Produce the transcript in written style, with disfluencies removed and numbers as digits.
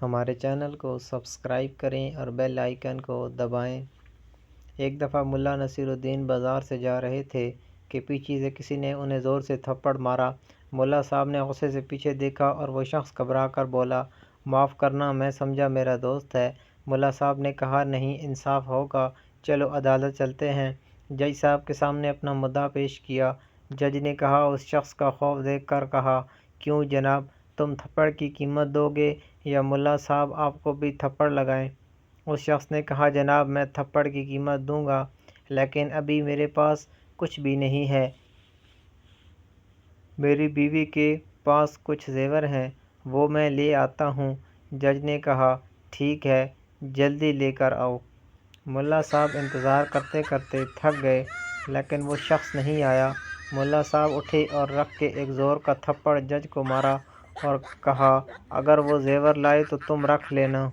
ہمارے چینل کو سبسکرائب کریں اور بیل آئیکن کو دبائیں۔ ایک دفعہ ملا نصیر الدین بازار سے جا رہے تھے کہ پیچھے سے کسی نے انہیں زور سے تھپڑ مارا۔ ملا صاحب نے غصے سے پیچھے دیکھا اور وہ شخص گھبرا کر بولا، معاف کرنا، میں سمجھا میرا دوست ہے۔ ملا صاحب نے کہا، نہیں، انصاف ہوگا، چلو عدالت چلتے ہیں۔ جج صاحب کے سامنے اپنا مدعا پیش کیا۔ جج نے کہا، اس شخص کا خوف دیکھ کر کہا، کیوں جناب، تم تھپڑ کی قیمت دو گے یا ملا صاحب آپ کو بھی تھپڑ لگائیں؟ اس شخص نے کہا، جناب میں تھپڑ کی قیمت دوں گا، لیکن ابھی میرے پاس کچھ بھی نہیں ہے۔ میری بیوی کے پاس کچھ زیور ہیں، وہ میں لے آتا ہوں۔ جج نے کہا، ٹھیک ہے، جلدی لے کر آؤ۔ ملا صاحب انتظار کرتے کرتے تھک گئے، لیکن وہ شخص نہیں آیا۔ ملا صاحب اٹھے اور رکھ کے ایک زور کا تھپڑ جج کو مارا اور کہا، اگر وہ زیور لائے تو تم رکھ لینا۔